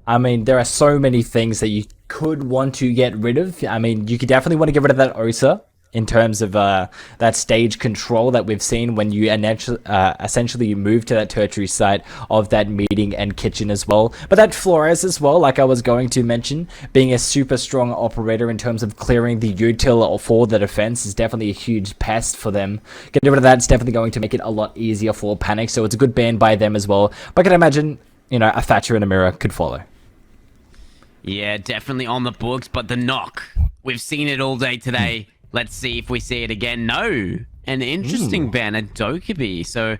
I mean, there are so many things that you could want to get rid of. I mean, you could definitely want to get rid of that OSA in terms of that stage control that we've seen when you essentially you move to that tertiary site of that meeting and kitchen as well. But that Flores as well, like I was going to mention, being a super strong operator in terms of clearing the util for the defense is definitely a huge pest for them. Getting rid of that is definitely going to make it a lot easier for Panic, so it's a good ban by them as well. But I can imagine, a Thatcher and a Mirror could follow. Yeah, definitely on the books, but the knock. We've seen it all day today. Let's see if we see it again. No. An interesting ban, a Dokkaebi. So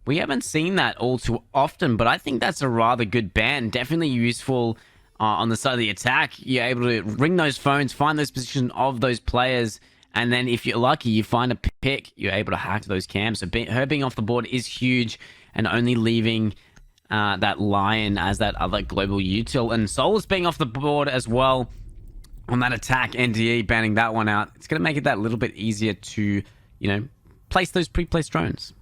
we haven't seen that all too often, but I think that's a rather good ban. Definitely useful on the side of the attack. You're able to ring those phones, find those positions of those players, and then if you're lucky, you find a pick, you're able to hack those cams. So her being off the board is huge, and only leaving that Lion as that other global util. And Solus being off the board as well on that attack, NDE banning that one out. It's going to make it that little bit easier to, place those pre-placed drones.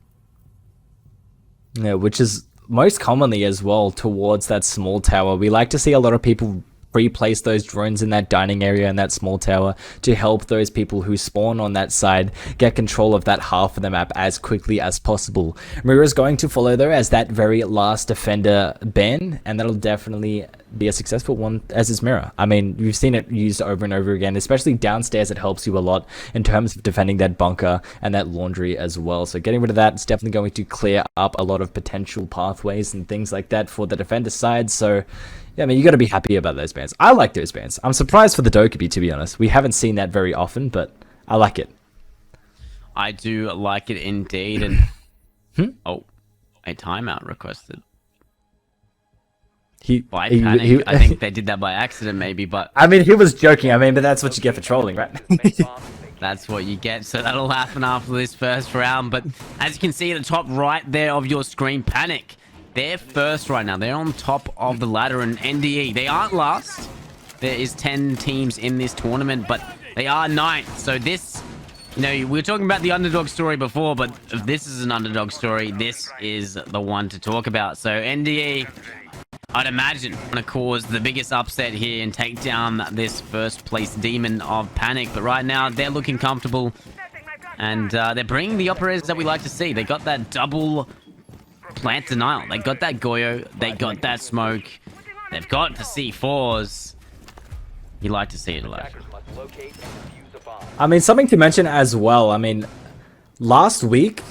Yeah, which is most commonly as well towards that small tower. We like to see a lot of people pre-place those drones in that dining area and that small tower to help those people who spawn on that side get control of that half of the map as quickly as possible. Mirror is going to follow though as that very last defender ban, and that'll definitely be a successful one, as is Mirror. I mean, you've seen it used over and over again, especially downstairs. It helps you a lot in terms of defending that bunker and that laundry as well. So getting rid of that is definitely going to clear up a lot of potential pathways and things like that for the defender side. So yeah, I mean, you got to be happy about those bans. I like those bans. I'm surprised for the Dokkaebi, to be honest. We haven't seen that very often, but I like it. I do like it indeed. And oh, a timeout requested. Panic. I think they did that by accident, maybe. But I mean, he was joking. I mean, but that's what you get for trolling, right? That's what you get. So that'll happen after this first round. But as you can see at the top right there of your screen, Panic. They're first right now. They're on top of the ladder. And NDE, they aren't last. There is 10 teams in this tournament, but they are ninth. So this, we were talking about the underdog story before, but if this is an underdog story, this is the one to talk about. So NDE, I'd imagine, going to cause the biggest upset here and take down this first place demon of Panic. But right now, they're looking comfortable. And they're bringing the operators that we like to see. They got that double plant denial. They got that Goyo. They got that smoke. They've got the C4s. You like to see it a lot. I mean, something to mention as well. I mean, last week,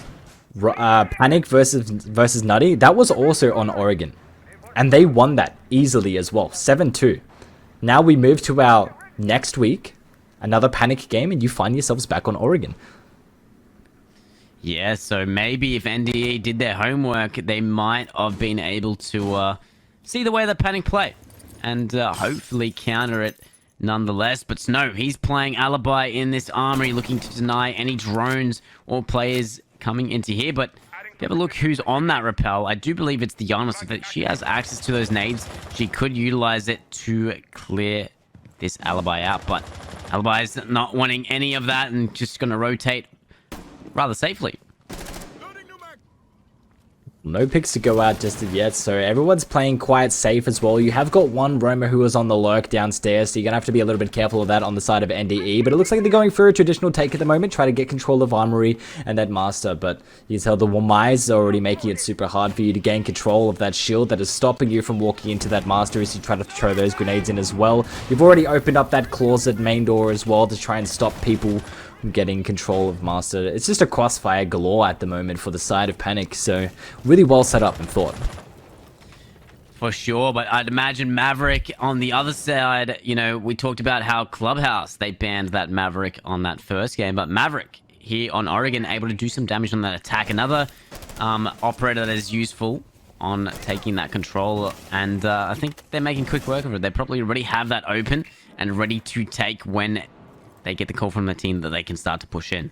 Panic versus Nutty, that was also on Oregon. And they won that easily as well, 7-2. Now we move to our next week, another Panic game, and you find yourselves back on Oregon. Yeah, so maybe if NDE did their homework, they might have been able to see the way that Panic play and hopefully counter it nonetheless. But no, he's playing Alibi in this armory, looking to deny any drones or players coming into here. But if you have a look who's on that rappel, I do believe it's Diana, so that she has access to those nades. She could utilize it to clear this Alibi out, but Alibi is not wanting any of that and just going to rotate rather safely. No picks to go out just yet, so everyone's playing quite safe as well. You have got one roamer who is on the lurk downstairs, so you're going to have to be a little bit careful of that on the side of NDE. But it looks like they're going for a traditional take at the moment, try to get control of Armory and that Master. But you can tell the Wamais are already making it super hard for you to gain control of that shield that is stopping you from walking into that Master as you try to throw those grenades in as well. You've already opened up that closet main door as well to try and stop people getting control of Master. It's just a crossfire galore at the moment for the side of Panic, so really well set up and thought. For sure, but I'd imagine Maverick on the other side, we talked about how Clubhouse, they banned that Maverick on that first game, but Maverick here on Oregon able to do some damage on that attack. Another operator that is useful on taking that control, and I think they're making quick work of it. They probably already have that open and ready to take when they get the call from the team that they can start to push in.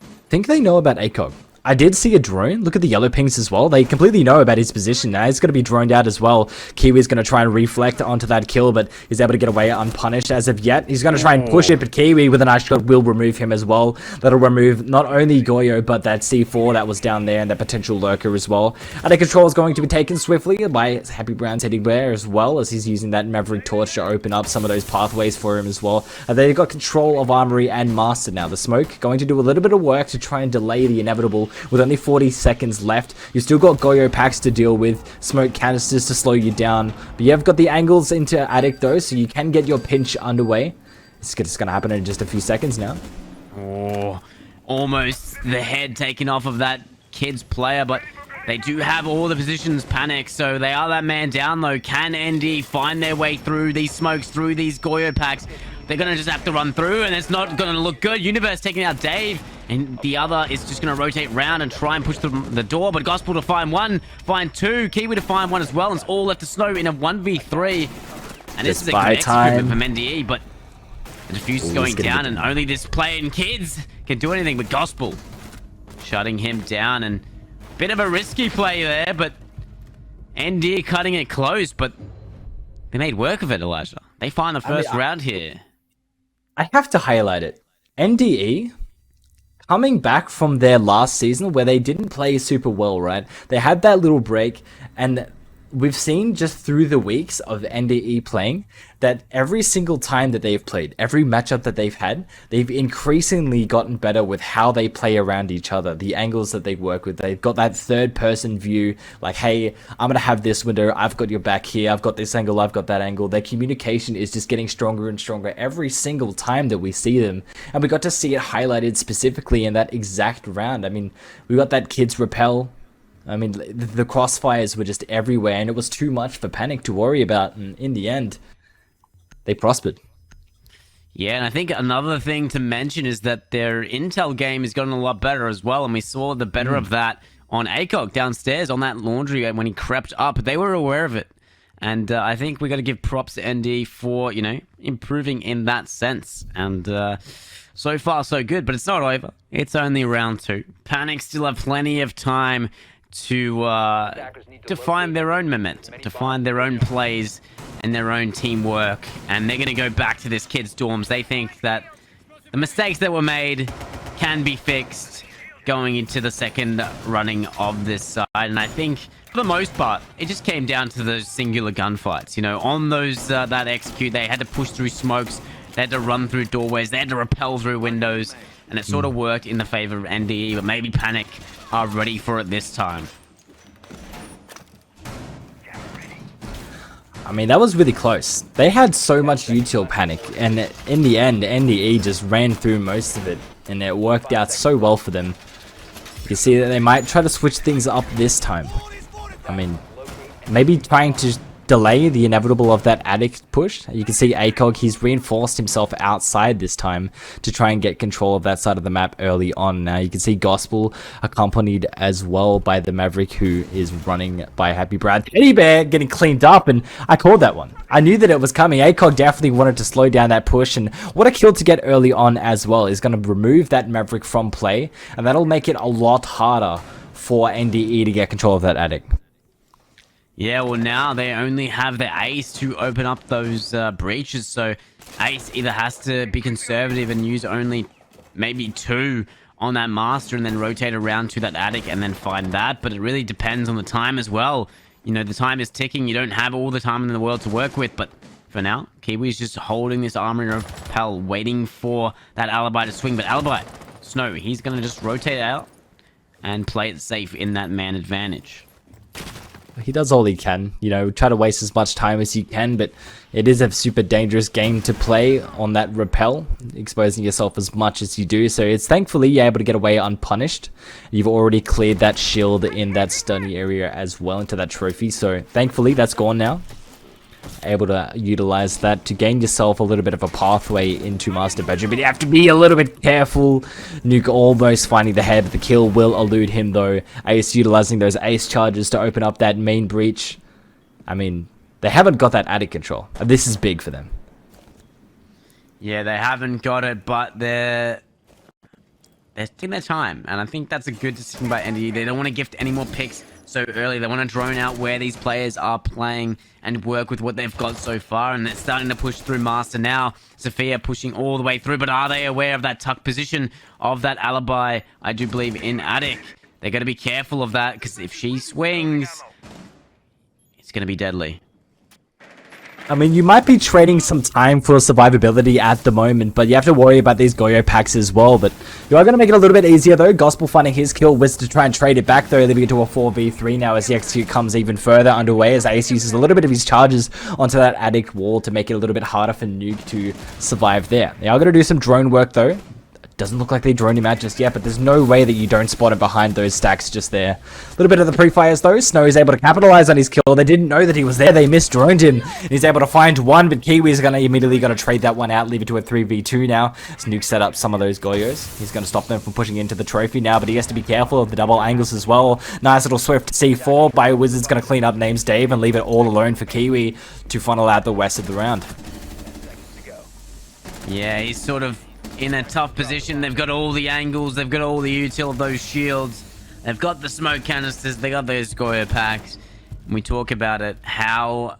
I think they know about ACOG. I did see a drone. Look at the yellow pings as well. They completely know about his position now. He's going to be droned out as well. Kiwi's going to try and reflect onto that kill, but he's able to get away unpunished as of yet. He's going to try and push it, but Kiwi with a nice shot will remove him as well. That'll remove not only Goyo, but that C4 that was down there and that potential lurker as well. And the control is going to be taken swiftly by Happy Brown's heading there as well, as he's using that Maverick torch to open up some of those pathways for him as well. And they've got control of Armory and Master now. The smoke going to do a little bit of work to try and delay the inevitable. With only 40 seconds left, you've still got Goyo packs to deal with, smoke canisters to slow you down, but you have got the angles into Attic though, so you can get your pinch underway. It's going to happen in just a few seconds now. Oh, almost the head taken off of that kid's player, but they do have all the positions panicked, so they are that man down though. Can ND find their way through these smokes, through these Goyo packs? They're going to just have to run through, and it's not going to look good. Universe taking out Dave, and the other is just going to rotate round and try and push the door, but Gospel to find one, find two, Kiwi to find one as well, and it's all left to Snow in a 1v3. And this is a good execution from NDE, but the defuse is going down, and only this player and kids can do anything with Gospel. Shutting him down, and a bit of a risky play there, but NDE cutting it close, but they made work of it, Elijah. They find the first round here. I have to highlight it. NDE, coming back from their last season where they didn't play super well, right? They had that little break, and we've seen just through the weeks of NDE playing that every single time that they've played, every matchup that they've had, they've increasingly gotten better with how they play around each other, the angles that they work with. They've got that third person view, like, hey, I'm going to have this window, I've got your back here, I've got this angle, I've got that angle. Their communication is just getting stronger and stronger every single time that we see them. And we got to see it highlighted specifically in that exact round. I mean, we got that kid's repel. I mean, the crossfires were just everywhere, and it was too much for Panic to worry about, and in the end, they prospered. Yeah, and I think another thing to mention is that their intel game has gotten a lot better as well, and we saw the better of that on ACOG downstairs on that laundry when he crept up. They were aware of it, and I think we got to give props to ND for, you know, improving in that sense, and so far so good, but it's not over. It's only round 2. Panic still have plenty of time to find their own momentum, to find their own plays and their own teamwork, and they're going to go back to this kid's dorms. They think that the mistakes that were made can be fixed going into the second running of this side, and I think for the most part it just came down to those singular gunfights. You know, on those that execute, they had to push through smokes, they had to run through doorways, they had to rappel through windows, and it sort of worked in the favor of NDE, but maybe Panic are ready for it this time. I mean, that was really close. They had so much util Panic, and in the end, NDE just ran through most of it, and it worked out so well for them. You see that they might try to switch things up this time. I mean, maybe trying to delay the inevitable of that attic push. You can see ACOG, he's reinforced himself outside this time to try and get control of that side of the map early on. Now you can see Gospel accompanied as well by the Maverick, who is running by Happy Brad. Teddy Bear getting cleaned up, and I called that one. I knew that it was coming. ACOG definitely wanted to slow down that push, and what a kill to get early on as well. Is going to remove that Maverick from play, and that'll make it a lot harder for NDE to get control of that attic. Yeah, well, now they only have the Ace to open up those breaches, so Ace either has to be conservative and use only maybe 2 on that Master and then rotate around to that attic and then find that, but it really depends on the time as well. You know, the time is ticking, you don't have all the time in the world to work with, but for now, Kiwi's just holding this Armory Repel, waiting for that Alibi to swing, but Alibi, Snow, he's going to just rotate out and play it safe in that man advantage. He does all he can, you know, try to waste as much time as you can, but it is a super dangerous game to play on that rappel, exposing yourself as much as you do. So it's thankfully you're able to get away unpunished. You've already cleared that shield in that stunny area as well into that trophy, so thankfully that's gone now. Able to utilize that to gain yourself a little bit of a pathway into Master Bedroom, but you have to be a little bit careful. Nuke almost finding the head. The kill will elude him though. Ace utilizing those Ace charges to open up that main breach. I mean, they haven't got that attic control. This is big for them. Yeah, they haven't got it, but they're they're taking their time, and I think that's a good decision by NDE. They don't want to gift any more picks so early. They want to drone out where these players are playing and work with what they've got so far, and they're starting to push through Master now. Sophia pushing all the way through, but are they aware of that tuck position of that alibi? I do believe in Attic. They're going to be careful of that, because if she swings, it's going to be deadly. I mean, you might be trading some time for survivability at the moment, but you have to worry about these Goyo packs as well. But you are going to make it a little bit easier, though. Gospel finding his kill, Wiz to try and trade it back, though, leaving it to a 4v3 now as the execute comes even further underway, as Ace uses a little bit of his charges onto that Attic wall to make it a little bit harder for Nuke to survive there. They are going to do some drone work, though. Doesn't look like they droned him out just yet, but there's no way that you don't spot him behind those stacks just there. A little bit of the pre-fires though. Snow is able to capitalize on his kill. They didn't know that he was there. They misdroned him. He's able to find one, but Kiwi's immediately going to trade that one out, leave it to a 3v2 now. As Nuke set up some of those Goyos. He's going to stop them from pushing into the trophy now, but he has to be careful of the double angles as well. Nice little swift C4 by Wizards, going to clean up names Dave and leave it all alone for Kiwi to funnel out the rest of the round. Yeah, he's sort of in a tough position. They've got all the angles, they've got all the util of those shields, they've got the smoke canisters, they got those Goyo packs. And we talk about it, how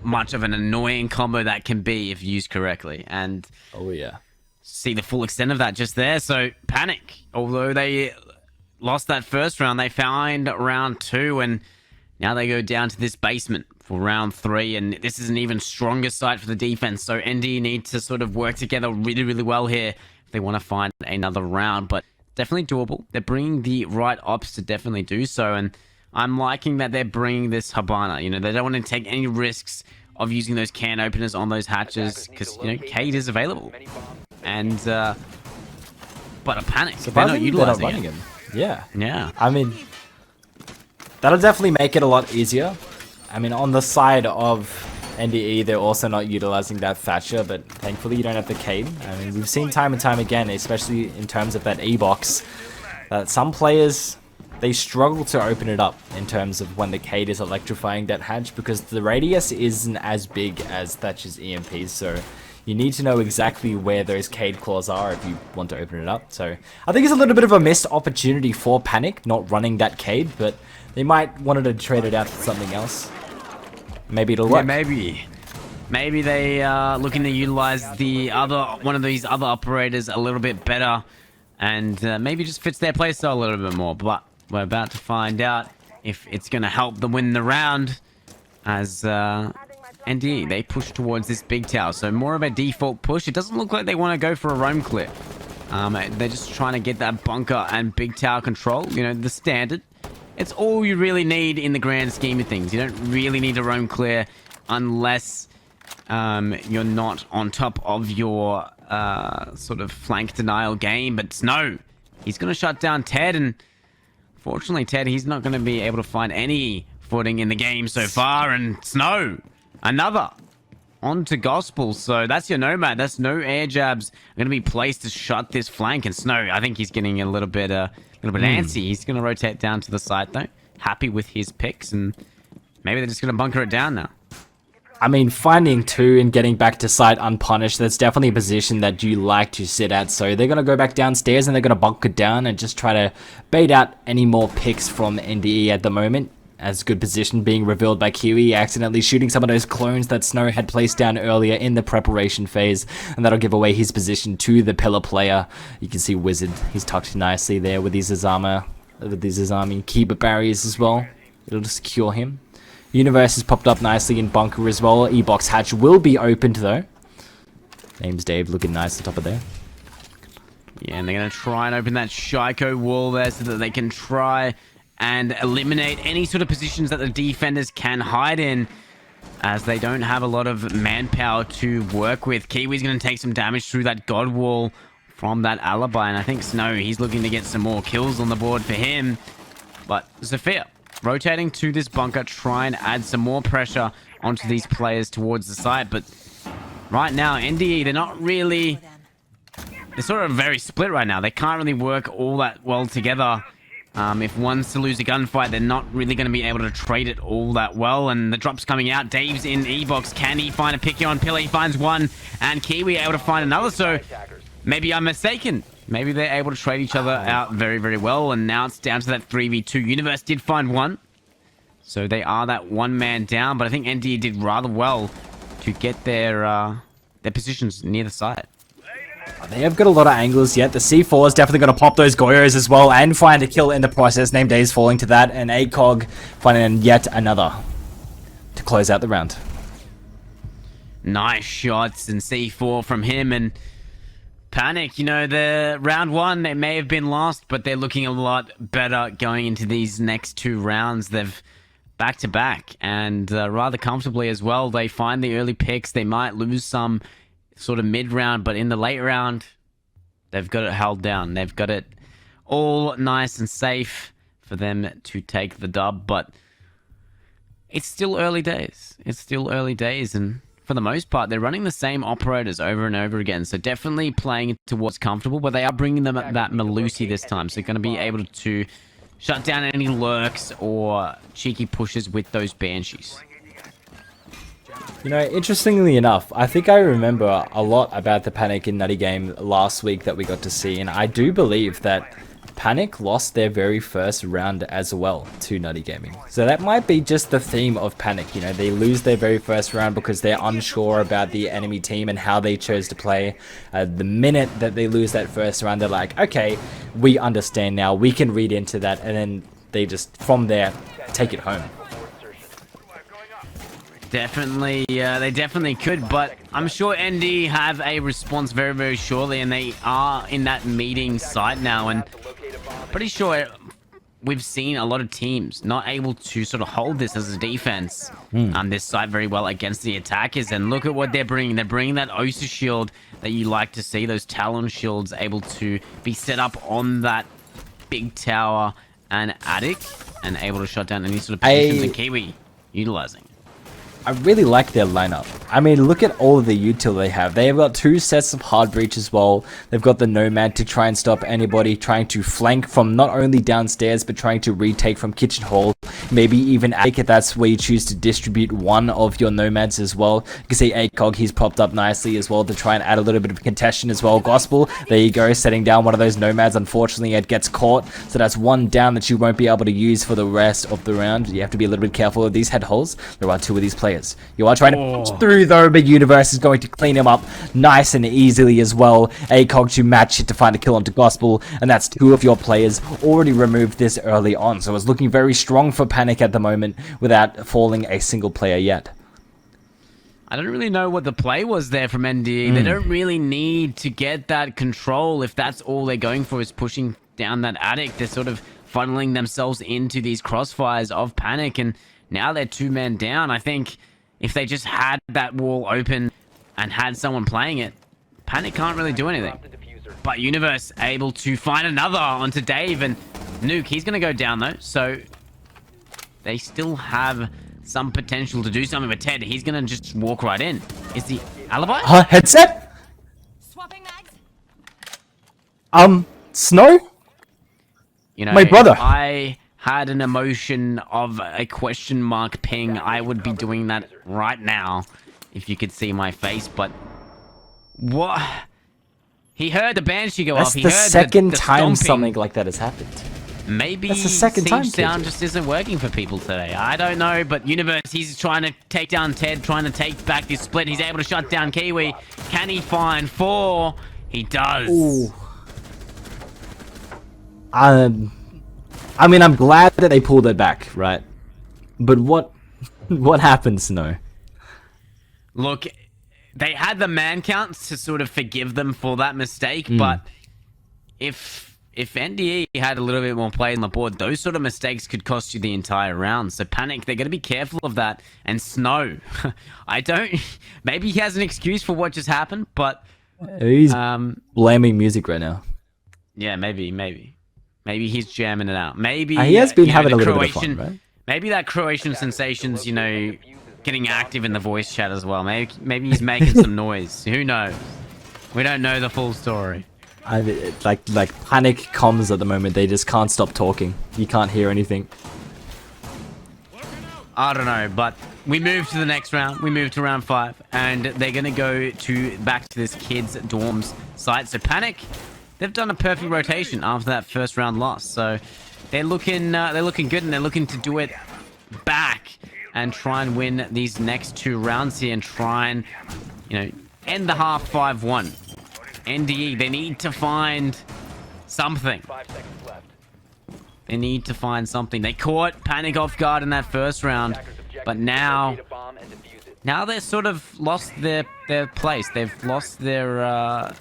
much of an annoying combo that can be if used correctly, and oh yeah, see the full extent of that just there. So Panic, although they lost that first round, they find round 2, and now they go down to this basement for round 3, and this is an even stronger site for the defense. So ND need to sort of work together really, really well here if they want to find another round, but definitely doable. They're bringing the right ops to definitely do so, and I'm liking that they're bringing this Habana. You know, they don't want to take any risks of using those can openers on those hatches because, you know, Cade is available. And, but a Panic, they're not utilizing it. Yeah. Yeah. I mean, that'll definitely make it a lot easier. I mean, on the side of NDE, they're also not utilizing that Thatcher, but thankfully you don't have the Cade. I mean, we've seen time and time again, especially in terms of that E-box, that some players, they struggle to open it up in terms of when the Cade is electrifying that hatch, because the radius isn't as big as Thatcher's EMPs, so you need to know exactly where those Cade claws are if you want to open it up. So I think it's a little bit of a missed opportunity for Panic, not running that Cade, but they might wanted to trade it out for something else. Maybe it'll work. Yeah, maybe they are looking to utilize the one of these other operators a little bit better, and maybe just fits their playstyle a little bit more. But we're about to find out if it's going to help them win the round, as NDE, they push towards this big tower. So more of a default push. It doesn't look like they want to go for a roam clear. They're just trying to get that bunker and big tower control. You know, the standard. It's all you really need in the grand scheme of things. You don't really need to roam clear unless you're not on top of your sort of flank denial game. But Snow, he's going to shut down Ted, and fortunately Ted, he's not going to be able to find any footing in the game so far. And Snow, another onto Gospel. So that's your Nomad. That's no air jabs going to be placed to shut this flank. And Snow, I think he's getting a little bit antsy. He's going to rotate down to the side though. Happy with his picks, and maybe they're just going to bunker it down now. I mean, finding 2 and getting back to site unpunished, that's definitely a position that you like to sit at. So they're going to go back downstairs and they're going to bunker down and just try to bait out any more picks from NDE at the moment. As good position being revealed by Kiwi, accidentally shooting some of those clones that Snow had placed down earlier in the preparation phase, and that'll give away his position to the pillar player. You can see Wizard, he's tucked nicely there with his Azami Keeper barriers as well. It'll secure him. Universe has popped up nicely in bunker as well. E-box hatch will be opened though. Name's Dave, looking nice on top of there. Yeah, and they're going to try and open that Shiko wall there so that they can try and eliminate any sort of positions that the defenders can hide in, as they don't have a lot of manpower to work with. Kiwi's going to take some damage through that God wall from that alibi, and I think Snow, he's looking to get some more kills on the board for him. But Zafir rotating to this bunker, try and add some more pressure onto these players towards the side. But right now, NDE, they're not really... They're sort of very split right now. They can't really work all that well together. If one's to lose a gunfight, they're not really going to be able to trade it all that well. And the drop's coming out. Dave's in E-box. Can he find a picky on Pillar? He finds one. And Kiwi able to find another. So maybe I'm mistaken. Maybe they're able to trade each other out very, very well. And now it's down to that 3v2. Universe did find one. So they are that one man down. But I think NDE did rather well to get their positions near the site. They have got a lot of angles yet. The C4 is definitely going to pop those Goyos as well and find a kill in the process. Name Days falling to that, and ACOG finding yet another to close out the round. Nice shots and C4 from him, and Panic, you know, the round one, they may have been lost, but they're looking a lot better going into these next two rounds. They've back-to-back, and rather comfortably as well. They find the early picks. They might lose some sort of mid-round, but in the late round, they've got it held down. They've got it all nice and safe for them to take the dub, but it's still early days. It's still early days, and for the most part, they're running the same operators over and over again, so definitely playing towards comfortable, but they are bringing them at that Melusi this time, so they're going to be able to shut down any lurks or cheeky pushes with those Banshees. You know, interestingly enough, I think I remember a lot about the Panic and Nutty game last week that we got to see, and I do believe that Panic lost their very first round as well to Nutty Gaming. So that might be just the theme of Panic, you know, they lose their very first round because they're unsure about the enemy team and how they chose to play. The minute that they lose that first round, they're like, okay, we understand now, we can read into that, and then they just, from there, take it home. Definitely, they definitely could, but I'm sure ND have a response very, very shortly, and they are in that meeting site now, and pretty sure we've seen a lot of teams not able to sort of hold this as a defense on this side very well against the attackers, and look at what they're bringing. They're bringing that OCE shield that you like to see, those Talon shields able to be set up on that big tower and attic, and able to shut down any sort of positions, and Kiwi utilizing. I really like their lineup. I mean, look at all of the util they have. They have got two sets of hard breach as well. They've got the Nomad to try and stop anybody trying to flank from not only downstairs, but trying to retake from kitchen hall. Maybe even attic if that's where you choose to distribute one of your Nomads as well. You can see ACOG, he's popped up nicely as well to try and add a little bit of contention as well. Gospel, there you go, setting down one of those Nomads. Unfortunately, it gets caught. So that's one down that you won't be able to use for the rest of the round. You have to be a little bit careful of these head holes. There are two of these players. You are trying to punch through though, but Universe is going to clean him up nice and easily as well. ACOG to match it to find a kill onto Gospel, and that's two of your players already removed this early on. So it's looking very strong for Panic at the moment without falling a single player yet. I don't really know what the play was there from NDE. They don't really need to get that control if that's all they're going for is pushing down that attic. They're sort of funneling themselves into these crossfires of Panic, and now they're two men down. I think if they just had that wall open and had someone playing it, Panic can't really do anything. But Universe able to find another onto Dave, and Nuke, he's going to go down though. So they still have some potential to do something with Ted. He's going to just walk right in. Is the alibi? Huh? Headset? Swapping mags? Snow? You know, My brother. If I had an emotion of a question mark ping, I would be doing that right now if you could see my face. But what? He heard the Banshee go off. That's the second time something like that has happened. Maybe that's the second time sound just isn't working for people today. I don't know, but Universe, he's trying to take down Ted, trying to take back this split. He's able to shut down Kiwi. Can he find 4? He does. Ooh. I mean, I'm glad that they pulled it back, right? But what happened, Snow? Look, they had the man counts to sort of forgive them for that mistake, but if NDE had a little bit more play on the board, those sort of mistakes could cost you the entire round. So Panic, they're going to be careful of that. And Snow, maybe he has an excuse for what just happened, but he's blaming music right now. Yeah, maybe he's jamming it out. Maybe he has been having a little Croatian, bit of fun, right? Maybe that Croatian sensation's, you know, getting active in the voice chat as well. Maybe he's making some noise. Who knows? We don't know the full story. Like Panic comms at the moment. They just can't stop talking. You can't hear anything. I don't know, but we move to the next round. We move to round 5, and they're gonna go back to this kids' dorms site. So Panic, they've done a perfect rotation after that first round loss. So they're looking good, and they're looking to do it back and try and win these next 2 rounds here and try and, end the half 5-1. NDE, they need to find something. 5 seconds left. They need to find something. They caught Panic off guard in that first round, but now they're sort of lost their place. They've lost their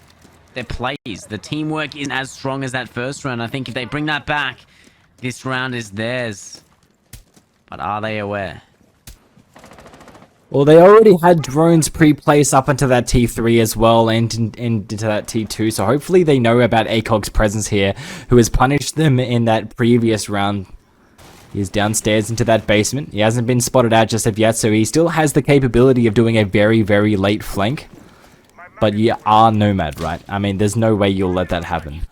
plays. The teamwork isn't as strong as that first round. I think if they bring that back, this round is theirs. But are they aware? Well, they already had drones pre-placed up into that T3 as well, and into that T2, so hopefully they know about ACOG's presence here, who has punished them in that previous round. He's downstairs into that basement. He hasn't been spotted out just of yet, so he still has the capability of doing a very, very late flank. But you are Nomad, right? I mean, there's no way you'll let that happen.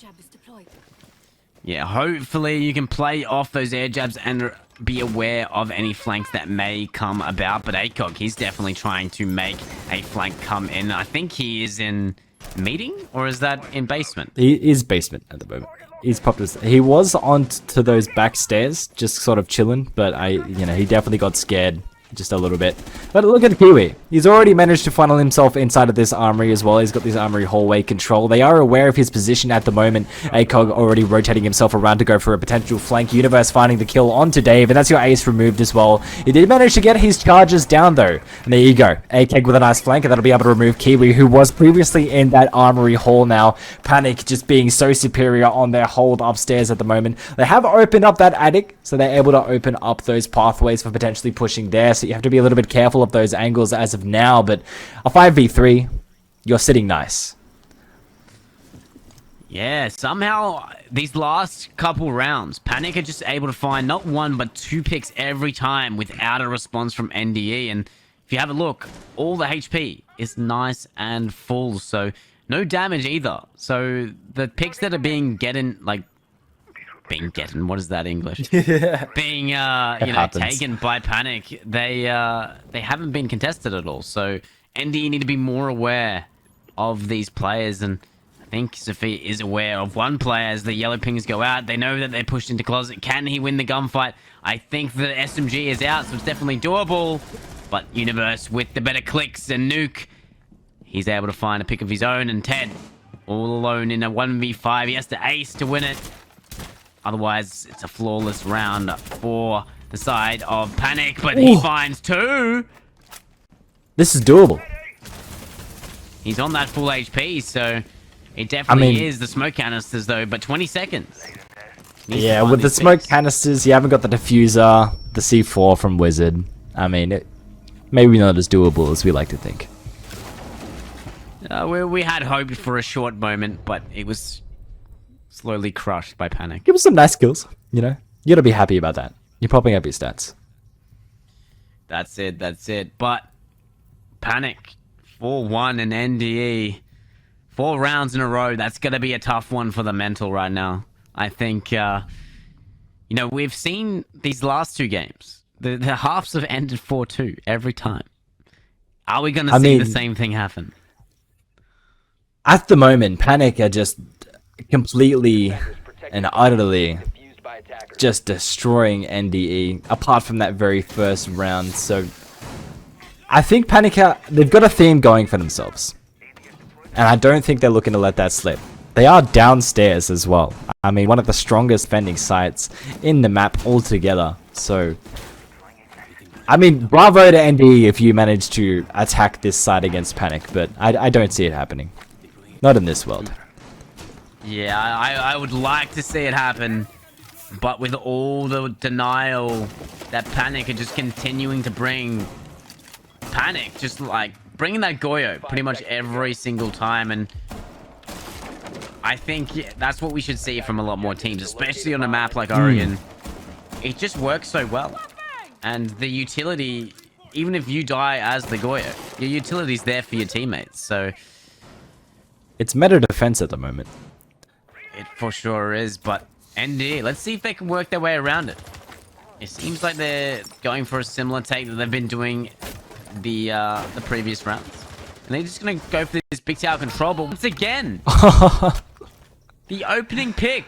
Yeah, hopefully you can play off those air jabs and be aware of any flanks that may come about. But ACOG, he's definitely trying to make a flank come in. I think he is in meeting, or is that in basement? He is basement at the moment. He's popped his, he was on to those back stairs, just sort of chilling, but he definitely got scared just a little bit. But look at Kiwi. He's already managed to funnel himself inside of this armory as well. He's got this armory hallway control. They are aware of his position at the moment. ACOG already rotating himself around to go for a potential flank. Universe finding the kill onto Dave, and that's your ace removed as well. He did manage to get his charges down though. And there you go. ACOG with a nice flank, and that'll be able to remove Kiwi, who was previously in that armory hall now. Panic just being so superior on their hold upstairs at the moment. They have opened up that attic, so they're able to open up those pathways for potentially pushing there. So you have to be a little bit careful of those angles as of now, but a 5v3, you're sitting nice. Yeah, somehow these last couple rounds, Panic are just able to find not 1 but 2 picks every time without a response from NDE. And if you have a look, all the HP is nice and full, so no damage either. So the picks that are being what is that English? Being taken by Panic, they haven't been contested at all. So NDE need to be more aware of these players, and I think Sophia is aware of one player. As the yellow pings go out, they know that they're pushed into closet. Can he win the gunfight? I think the SMG is out, so it's definitely doable. But Universe with the better clicks and nuke, he's able to find a pick of his own, and Ted all alone in a 1v5. He has to ace to win it. Otherwise, it's a flawless round for the side of Panic, but he finds 2. This is doable. He's on that full HP, so it definitely is the smoke canisters, though, but 20 seconds. Yeah, with the smoke canisters, you haven't got the diffuser, the C4 from Wizard. I mean, maybe not as doable as we like to think. We had hoped for a short moment, but it was slowly crushed by Panic. Give us some nice kills, you gotta be happy about that. You're popping up your stats. That's it. But Panic, 4-1 and NDE, 4 rounds in a row. That's gonna be a tough one for the mental right now. I think, we've seen these last 2 games. The halves have ended 4-2 every time. Are we gonna see the same thing happen? At the moment, Panic are just completely and utterly just destroying NDE, apart from that very first round. So I think Panic, they've got a theme going for themselves, and I don't think they're looking to let that slip. They are downstairs as well. I mean, one of the strongest fending sites in the map altogether. So I mean, bravo to NDE if you manage to attack this side against Panic, but I don't see it happening. Not in this world. Yeah, I would like to see it happen, but with all the denial that Panic are just continuing to bring, Panic just like bringing that Goyo pretty much every single time, and I think that's what we should see from a lot more teams, especially on a map like Oregon. It just works so well, and the utility, even if you die as the Goyo, your utility's there for your teammates, so it's meta defense at the moment. It for sure is, but NDE, let's see if they can work their way around it. It seems like they're going for a similar take that they've been doing the previous rounds. And they're just going to go for this big tower control, but once again, The opening pick.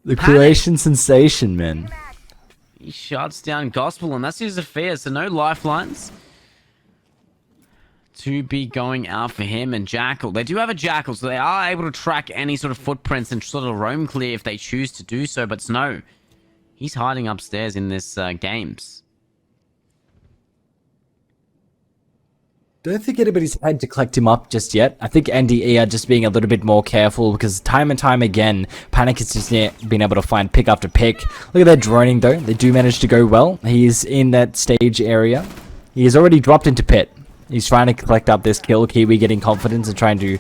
The Panic. Croatian sensation, man. He shuts down Gospel, and that's his affair. So no lifelines to be going out for him and Jackal. They do have a Jackal, so they are able to track any sort of footprints and sort of roam clear if they choose to do so. But Snow, he's hiding upstairs in this games. Don't think anybody's had to collect him up just yet. I think NDE are just being a little bit more careful because time and time again, Panic has just been able to find pick after pick. Look at their droning though. They do manage to go well. He's in that stage area. He has already dropped into pit. He's trying to collect up this kill. Kiwi getting confidence and trying to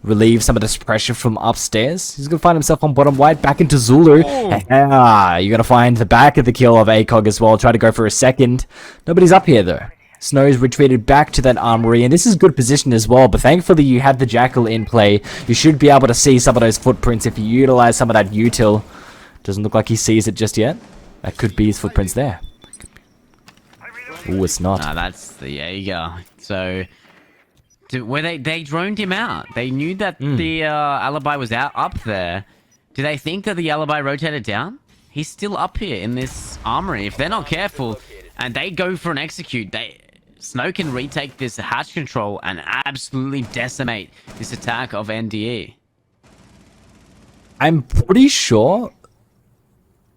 relieve some of this pressure from upstairs. He's going to find himself on bottom white, back into Zulu. You're going to find the back of the kill of ACOG as well. Try to go for a second. Nobody's up here though. Snow's retreated back to that armory, and this is good position as well, but thankfully you have the Jackal in play. You should be able to see some of those footprints if you utilize some of that util. Doesn't look like he sees it just yet. That could be his footprints there. Ooh, it's not. Ah, that's the Jaeger. So, they droned him out. They knew that the alibi was up there. Do they think that the alibi rotated down? He's still up here in this armory. If they're not careful, and they go for an execute, Snow can retake this hatch control and absolutely decimate this attack of NDE. I'm pretty sure...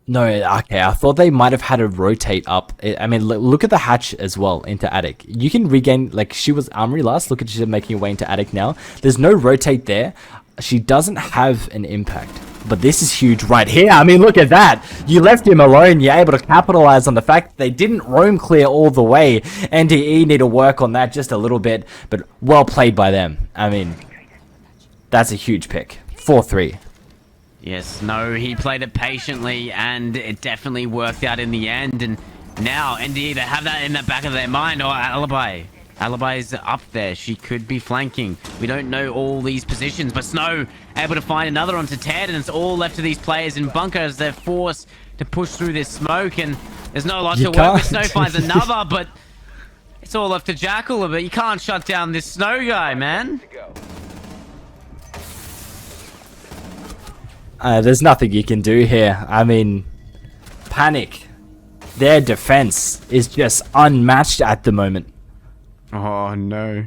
No, okay, I thought they might have had to rotate up. I mean, look at the hatch as well into attic. You can regain, like, she was armory last. Look at she making her way into attic now. There's no rotate there. She doesn't have an impact. But this is huge right here. I mean, look at that. You left him alone. You're able to capitalize on the fact that they didn't roam clear all the way. NDE need to work on that just a little bit. But well played by them. I mean, that's a huge pick. 4-3. Yes, no, he played it patiently, and it definitely worked out in the end. And now, NDE, they have that in the back of their mind. Oh, Alibi. Alibi's up there. She could be flanking. We don't know all these positions, but Snow able to find another onto Ted, and it's all left to these players in bunker as they're forced to push through this smoke, and there's no lot to work with. Snow finds another, but it's all left to Jackal, but you can't shut down this Snow guy, man. There's nothing you can do here. I mean, Panic. Their defense is just unmatched at the moment. Oh no,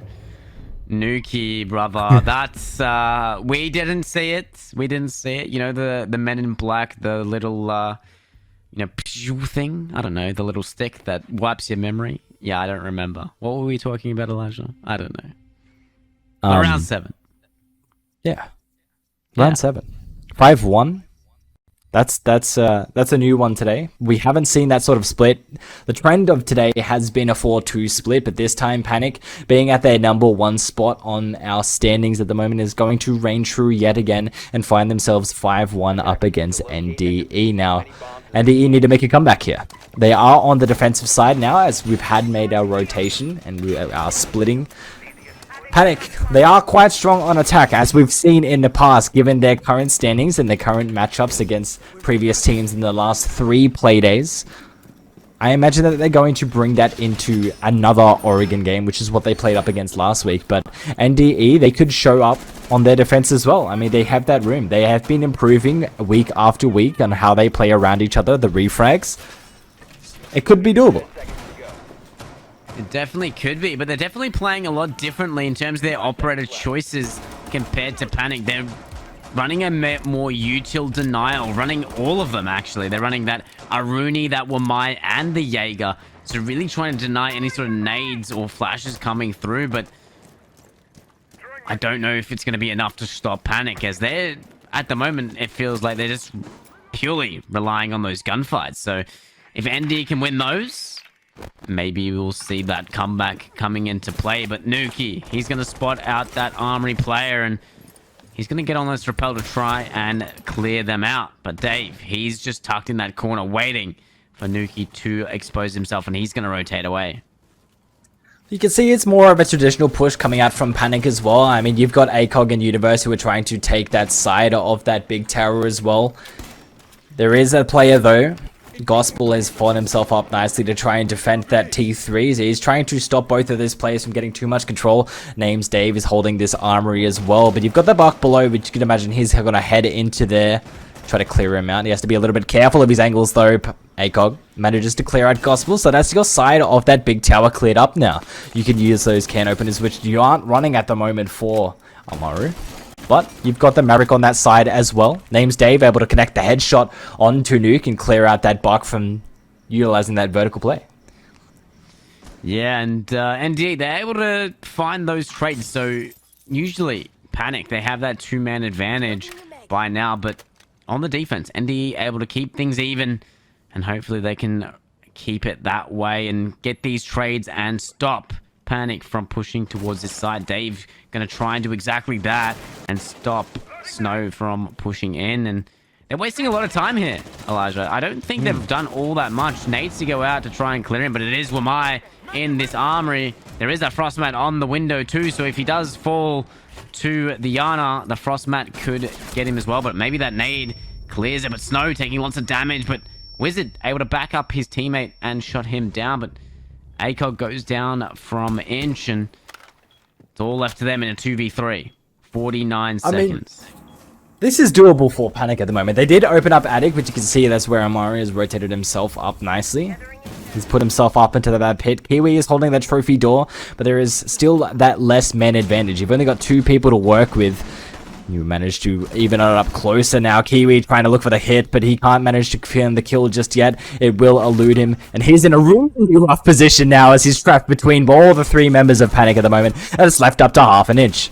Nuki, brother. That's we didn't see it. We didn't see it. You know the Men in Black, the little you know thing. I don't know, the little stick that wipes your memory. Yeah, I don't remember. What were we talking about, Elijah? I don't know. Round 7. Yeah, round 7. 5-1. That's a new one today. We haven't seen that sort of split. The trend of today has been a 4-2 split, but this time Panic, being at their number 1 spot on our standings at the moment, is going to reign true yet again and find themselves 5-1 up against NDE now. NDE need to make a comeback here. They are on the defensive side now, as we've had made our rotation and we are splitting. Panic, they are quite strong on attack, as we've seen in the past, given their current standings and their current matchups against previous teams in the last 3 play days. I imagine that they're going to bring that into another Oregon game, which is what they played up against last week. But NDE, they could show up on their defense as well. I mean, they have that room. They have been improving week after week on how they play around each other, the refrags. It could be doable. It definitely could be, but they're definitely playing a lot differently in terms of their operator choices compared to Panic. They're running a more util denial, running all of them actually. They're running that Aruni, that Wamai, and the Jaeger. So really trying to deny any sort of nades or flashes coming through, but I don't know if it's going to be enough to stop Panic, as they're, at the moment, it feels like they're just purely relying on those gunfights. So if ND can win those, maybe we'll see that comeback coming into play. But Nuki, he's going to spot out that armory player, and he's going to get on this rappel to try and clear them out. But Dave, he's just tucked in that corner waiting for Nuki to expose himself, and he's going to rotate away. You can see it's more of a traditional push coming out from Panic as well. I mean, you've got ACOG and Universe who are trying to take that side of that big tower as well. There is a player, though, Gospel has fought himself up nicely to try and defend that T3. So he's trying to stop both of these players from getting too much control. Names Dave is holding this armory as well. But you've got the buck below, which you can imagine he's going to head into there. Try to clear him out. He has to be a little bit careful of his angles though. ACOG manages to clear out Gospel. So that's your side of that big tower cleared up now. You can use those can openers, which you aren't running at the moment for Amaru. But you've got the Maverick on that side as well. Names Dave, able to connect the headshot onto Nuke and clear out that buck from utilizing that vertical play. Yeah, and NDE, they're able to find those trades. So usually, Panic, they have that two-man advantage by now. But on the defense, NDE able to keep things even. And hopefully they can keep it that way and get these trades and stop Panic from pushing towards this side. Dave going to try and do exactly that and stop Snow from pushing in. And they're wasting a lot of time here, Elijah. I don't think they've done all that much. Needs to go out to try and clear him, but it is Wamai in this armory. There is a Frostmat on the window too, so if he does fall to the Yana, the Frostmat could get him as well, but maybe that nade clears it. But Snow taking lots of damage, but Wizard able to back up his teammate and shut him down. But ACOG goes down from Inch, and it's all left to them in a 2v3. 49 seconds. This is doable for Panic at the moment. They did open up Attic, which you can see that's where Amari has rotated himself up nicely. He's put himself up into that pit. Kiwi is holding that trophy door, but there is still that less man advantage. You've only got 2 people to work with. You managed to even it up closer now. Kiwi trying to look for the hit, but he can't manage to find the kill just yet. It will elude him, and he's in a really rough position now as he's trapped between all the 3 members of Panic at the moment, and it's left up to half an inch.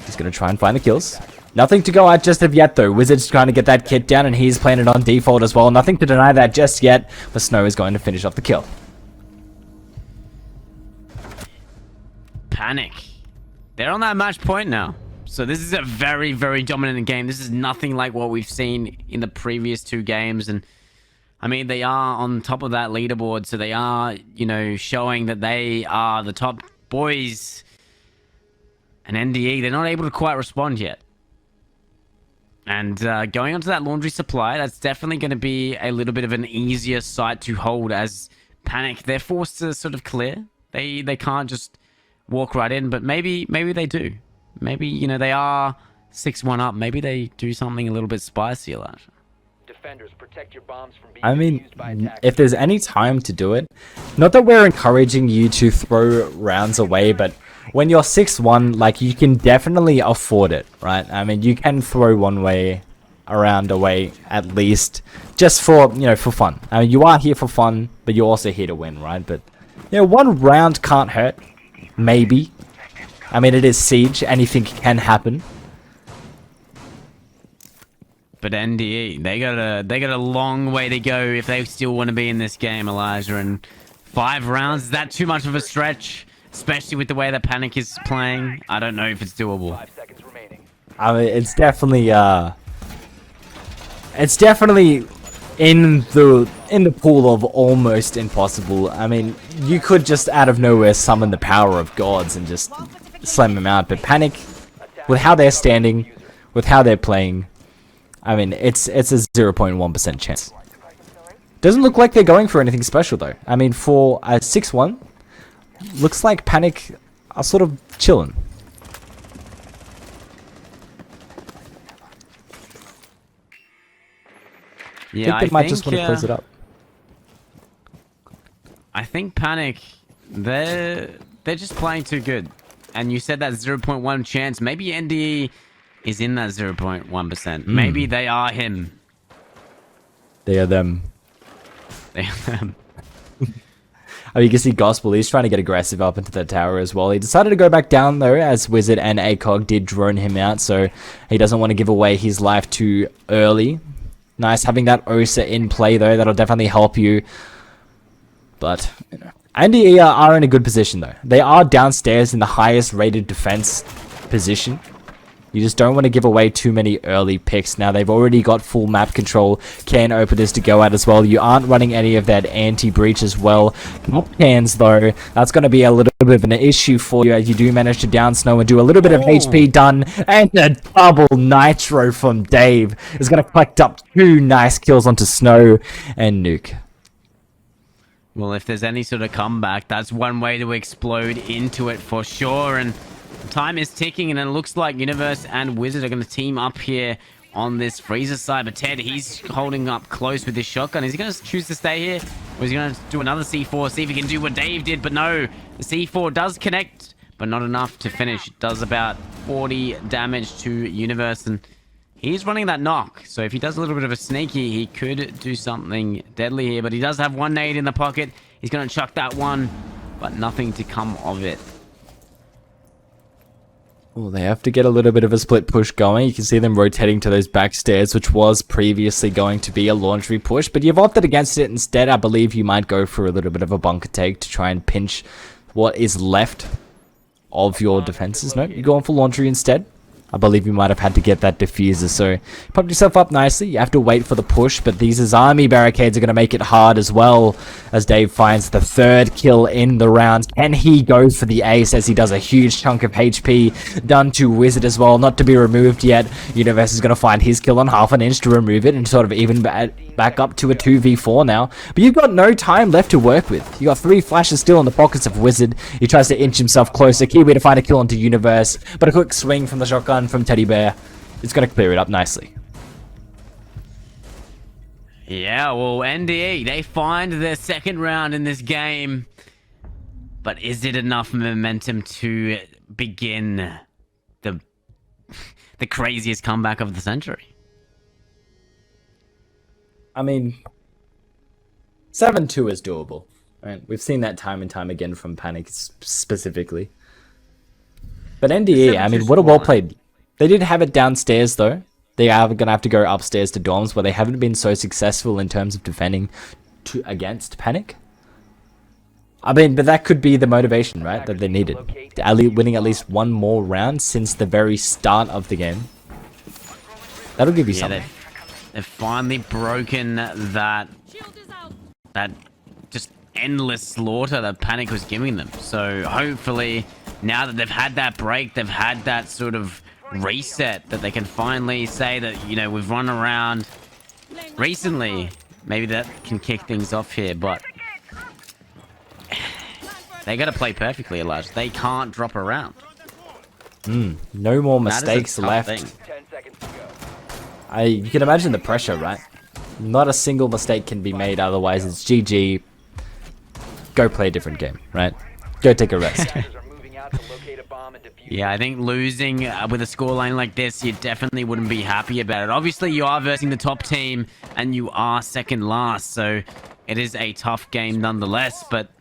He's going to try and find the kills. Nothing to go out just of yet though. Wizard's trying to get that kit down, and he's playing it on default as well. Nothing to deny that just yet, but Snow is going to finish off the kill. Panic. They're on that match point now. So this is a very, very dominant game. This is nothing like what we've seen in the previous 2 games. And I mean, they are on top of that leaderboard. So they are, you know, showing that they are the top boys. And NDE, they're not able to quite respond yet. And going onto that laundry supply, that's definitely going to be a little bit of an easier site to hold as Panic. They're forced to sort of clear. They can't just walk right in, but maybe they do. Maybe, you know, they are 6-1 up. Maybe they do something a little bit spicy, Elijah. Defenders, protect your bombs from being I mean, used by attackers. if there's any time to do it, not that we're encouraging you to throw rounds away, but when you're 6-1, like, you can definitely afford it, right? I mean, you can throw one way around away at least, just for, you know, for fun. I mean, you are here for fun, but you're also here to win, right? But, you know, one round can't hurt. Maybe. I mean, it is Siege. Anything can happen. But NDE, they got a long way to go if they still want to be in this game, Elijah. And 5 rounds, is that too much of a stretch? Especially with the way that Panic is playing. I don't know if it's doable. 5 seconds remaining. I mean, it's definitely in the pool of almost impossible. I mean, you could just out of nowhere summon the power of gods and just slam them out, but Panic, with how they're standing, with how they're playing, I mean, it's a 0.1% chance. Doesn't look like they're going for anything special though. I mean, for a 6-1, looks like Panic are sort of chilling. Yeah, I think they might just want to close it up. I think Panic, they're just playing too good. And you said that 0.1 chance. Maybe NDE is in that 0.1%. Maybe they are him. They are them. They are them. Oh, you can see Gospel, he's trying to get aggressive up into the tower as well. He decided to go back down though, as Wizard and ACOG did drone him out, so he doesn't want to give away his life too early. Nice having that OSA in play though, that'll definitely help you. But, you know, NDE are in a good position though. They are downstairs in the highest rated defense position. You just don't want to give away too many early picks. Now, they've already got full map control, can openers to go at as well. You aren't running any of that anti-breach as well. Top cans, though, that's going to be a little bit of an issue for you as you do manage to down Snow and do a little bit of HP done. And a double nitro from Dave is going to collect up 2 nice kills onto Snow and Nuke. Well, if there's any sort of comeback, that's one way to explode into it for sure. And time is ticking, and it looks like Universe and Wizard are going to team up here on this Freezer side. But Ted, he's holding up close with his shotgun. Is he going to choose to stay here? Or is he going to do another C4, see if he can do what Dave did? But no, the C4 does connect, but not enough to finish. It does about 40 damage to Universe, and he's running that knock. So if he does a little bit of a sneaky, he could do something deadly here. But he does have one nade in the pocket. He's going to chuck that one, but nothing to come of it. Well, they have to get a little bit of a split push going. You can see them rotating to those back stairs, which was previously going to be a laundry push, but you've opted against it instead. I believe you might go for a little bit of a bunker take to try and pinch what is left of your defenses. No, you're going for laundry instead. I believe you might have had to get that diffuser, so pop yourself up nicely. You have to wait for the push, but these army barricades are going to make it hard as well, as Dave finds the 3rd kill in the round. Can he go for the ace as he does a huge chunk of HP done to Wizard as well, not to be removed yet. Universe is going to find his kill on half an inch to remove it and sort of even back up to a 2v4 now. But you've got no time left to work with. You got 3 flashes still in the pockets of Wizard. He tries to inch himself closer. Kiwi to find a kill onto Universe, but a quick swing from the shotgun from Teddy Bear. It's going to clear it up nicely. Yeah, well, NDE, they find their 2nd round in this game. But is it enough momentum to begin the craziest comeback of the century? I mean, 7-2 is doable. Right? We've seen that time and time again from Panic specifically. But NDE, I mean, what a well played. They did have it downstairs, though. They are going to have to go upstairs to dorms, where they haven't been so successful in terms of defending against Panic. I mean, but that could be the motivation, right, that they needed. Winning at least one more round since the very start of the game. That'll give you something. They've finally broken that just endless slaughter that Panic was giving them. So hopefully, now that they've had that break, they've had that sort of reset, that they can finally say that, you know, we've run around recently. Maybe that can kick things off here, but they got to play perfectly, Elijah. They can't drop around. No more mistakes left. 10 seconds to go. You can imagine the pressure, right? Not a single mistake can be made, otherwise it's GG. Go play a different game, right? Go take a rest. Attackers are moving out to locate a bomb and defuse. Yeah, I think losing with a scoreline like this, you definitely wouldn't be happy about it. Obviously, you are versing the top team, and you are 2nd last, so it is a tough game nonetheless, but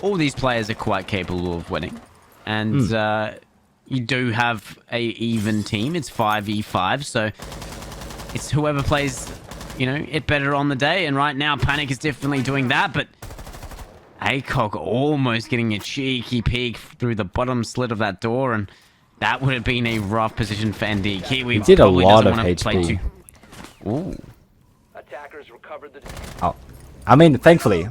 all these players are quite capable of winning. And you do have a even team. It's 5v5, so it's whoever plays, you know, it better on the day. And right now, Panic is definitely doing that, but ACOG almost getting a cheeky peek through the bottom slit of that door, and that would have been a rough position for ND. Kiwi He did a lot of HP. Ooh. Attackers recovered the Oh, I mean, thankfully,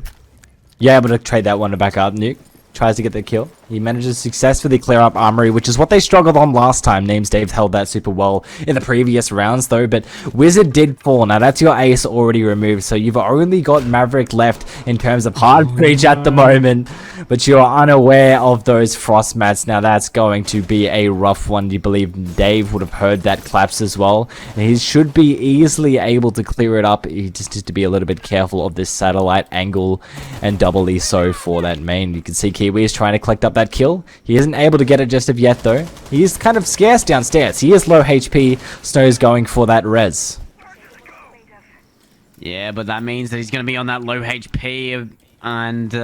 you're able to trade that one to back up. Nuke tries to get the kill. He manages to successfully clear up Armory, which is what they struggled on last time. Names Dave held that super well in the previous rounds, though. But Wizard did fall. Now, that's your ace already removed. So you've only got Maverick left in terms of hard breach at the moment. But you're unaware of those frost mats. Now, that's going to be a rough one. You believe Dave would have heard that collapse as well. And he should be easily able to clear it up. He just needs to be a little bit careful of this satellite angle, and doubly so for that main. You can see Kiwi is trying to collect up that kill. He isn't able to get it just of yet, though. He is kind of scarce downstairs. He is low HP. Snow's going for that res. Yeah, but that means that he's going to be on that low HP, and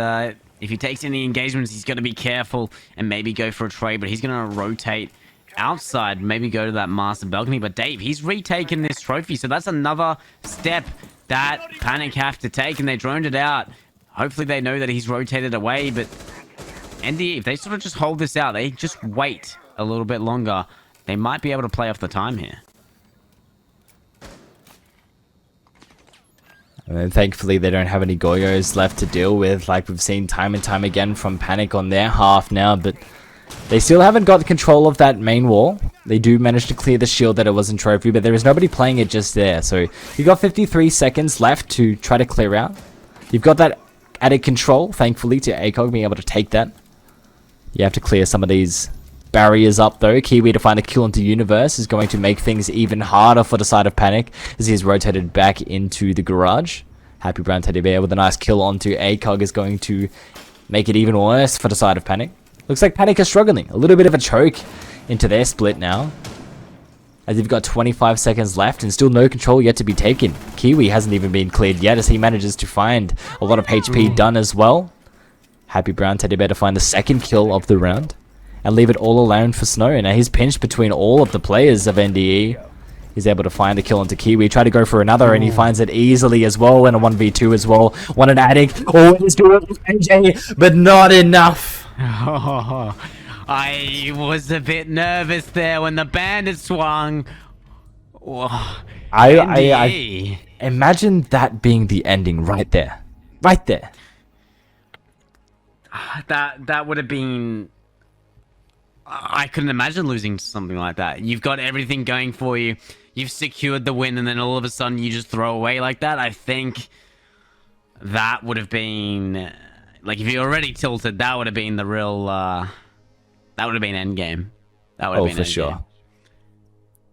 if he takes any engagements, he's going to be careful and maybe go for a trade, but he's going to rotate outside, maybe go to that master balcony. But Dave, he's retaken this trophy, so that's another step that Panic have to take, and they droned it out. Hopefully they know that he's rotated away, but NDE, if they sort of just hold this out, they just wait a little bit longer, They might be able to play off the time here. And thankfully, they don't have any Goyos left to deal with, like we've seen time and time again from Panic on their half now, but they still haven't got control of that main wall. They do manage to clear the shield that it was in Trophy, but there is nobody playing it just there. So you've got 53 seconds left to try to clear out. You've got that added control, thankfully, to ACOG being able to take that. You have to clear some of these barriers up, though. Kiwi to find a kill into Universe is going to make things even harder for the side of Panic as he's rotated back into the garage. Happy Brown Teddy Bear with a nice kill onto ACOG is going to make it even worse for the side of Panic. Looks like Panic is struggling. A little bit of a choke into their split now, as you've got 25 seconds left and still no control yet to be taken. Kiwi hasn't even been cleared yet as he manages to find a lot of HP done as well. Happy Brown Teddy Bear to find the second kill of the round and leave it all alone for Snow. Now he's pinched between all of the players of NDE. He's able to find the kill onto Kiwi. Try to go for another and he finds it easily as well in a 1v2 as well. One an addict. Oh, he's doing it, AJ, but not enough. I was a bit nervous there when the bandit swung. I imagine that being the ending right there. Right there. That would have been... I couldn't imagine losing to something like that. You've got everything going for you. You've secured the win, and then all of a sudden you just throw away like that. I think that would have been... Like, if you're already tilted, that would have been the real... that would have been endgame. That would have been for endgame. sure.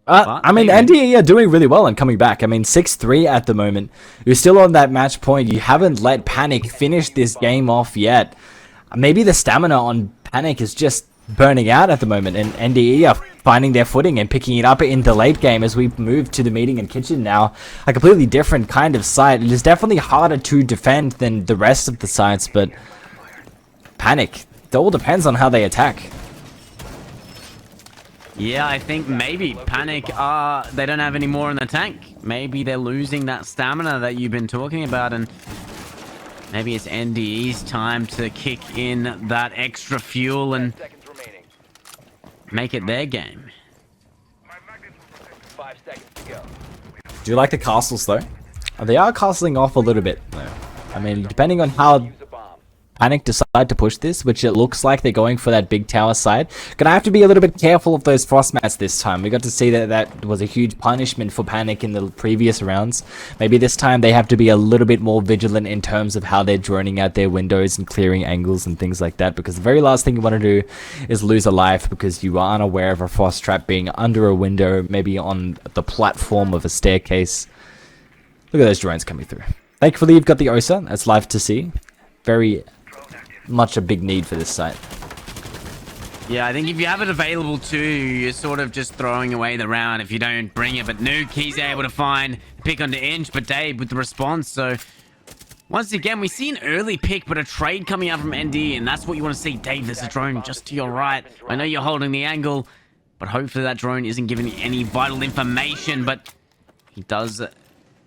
I mean, NDE are doing really well and coming back. I mean, 6-3 at the moment. You're still on that match point. You haven't let Panic finish this game off yet. Maybe the stamina on Panic is just burning out at the moment, and NDE are finding their footing and picking it up in the late game as we move to the meeting and kitchen now. A completely different kind of site. It is definitely harder to defend than the rest of the sites, but Panic, it all depends on how they attack. Yeah, I think maybe Panic they don't have any more in the tank. Maybe they're losing that stamina that you've been talking about, and maybe it's NDE's time to kick in that extra fuel and make it their game. 5 seconds to go. Do you like the castles, though? They are castling off a little bit, though. I mean, depending on how Use a bomb. Panic decide to push this, which it looks like they're going for that big tower side. Gonna have to be a little bit careful of those frost mats this time. We got to see that that was a huge punishment for Panic in the previous rounds. Maybe this time they have to be a little bit more vigilant in terms of how they're droning out their windows and clearing angles and things like that, because the very last thing you want to do is lose a life because you are unaware of a frost trap being under a window, maybe on the platform of a staircase. Look at those drones coming through. Thankfully you've got the OSA, that's live to see. Very much a big need for this site. Yeah, I think if you have it available too, you're sort of just throwing away the round if you don't bring it. But Nuke, he's able to find pick onto Inch, but Dave with the response. So once again, we see an early pick, but a trade coming out from ND, and that's what you want to see. Dave, there's a drone just to your right. I know you're holding the angle, but hopefully that drone isn't giving you any vital information. But he does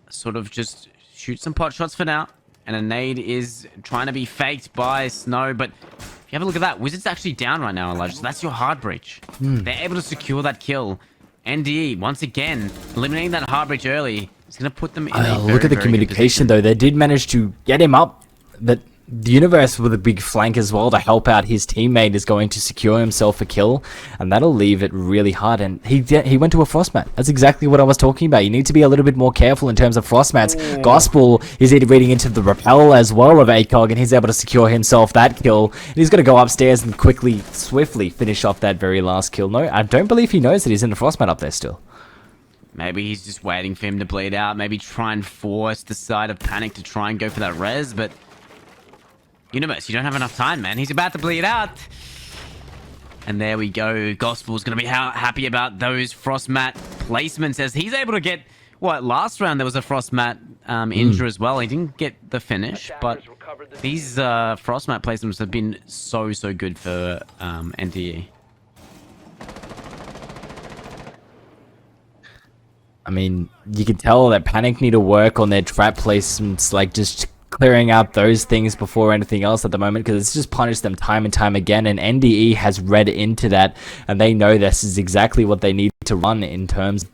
sort of just shoot some pot shots for now. And a nade is trying to be faked by Snow, but if you have a look at that, Wizard's actually down right now, Elijah, so that's your hard breach. They're able to secure that kill. NDE, once again, eliminating that hard breach early is going to put them in a very, look at the very communication, though. They did manage to get him up, but the Universe with a big flank as well to help out his teammate is going to secure himself a kill, and that'll leave it really hard. And he went to a frostmat. That's exactly what I was talking about. You need to be a little bit more careful in terms of frostmats. Gospel is reading into the rappel as well of ACOG, and he's able to secure himself that kill. And he's going to go upstairs and quickly, swiftly finish off that very last kill. No, I don't believe he knows that he's in the frostmat up there still. Maybe he's just waiting for him to bleed out. Maybe try and force the side of Panic to try and go for that res, but Universe, you don't have enough time, man. He's about to bleed out. And there we go. Gospel's going to be happy about those frost mat placements as he's able to get... What, last round there was a frost mat injure as well. He didn't get the finish, but these frost mat placements have been so good for NDE. I mean, you can tell that Panic need to work on their trap placements, like just clearing out those things before anything else at the moment, because it's just punished them time and time again, and NDE has read into that, and they know this is exactly what they need to run in terms of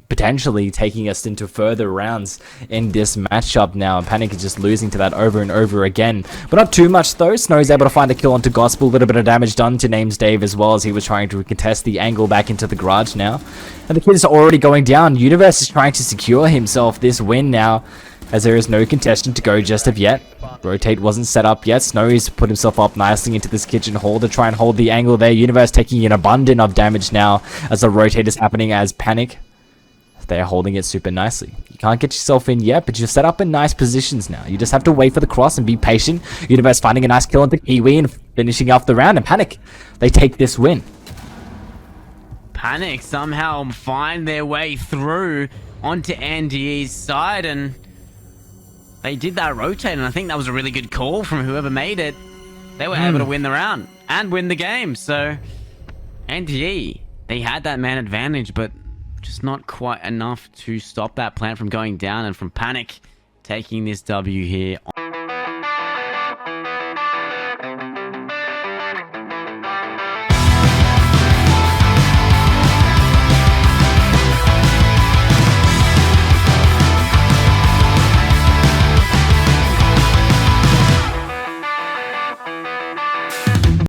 potentially taking us into further rounds in this matchup now, and Panic is just losing to that over and over again. But not too much though. Snow is able to find a kill onto Gospel, a little bit of damage done to Names Dave as well, as he was trying to contest the angle back into the garage now. And the kid is already going down. Universe is trying to secure himself this win now, as there is no contestant to go just of yet. Rotate wasn't set up yet. Snowy's put himself up nicely into this kitchen hole to try and hold the angle there. Universe taking an abundance of damage now as the rotate is happening, as Panic, they're holding it super nicely. You can't get yourself in yet, but you're set up in nice positions now. You just have to wait for the cross and be patient. Universe finding a nice kill onto Kiwi and finishing off the round, and Panic, they take this win. Panic somehow find their way through onto NDE's side, and they did that rotate, and I think that was a really good call from whoever made it. They were able to win the round and win the game. So NDE, they had that man advantage, but just not quite enough to stop that plant from going down, and from Panic taking this W here.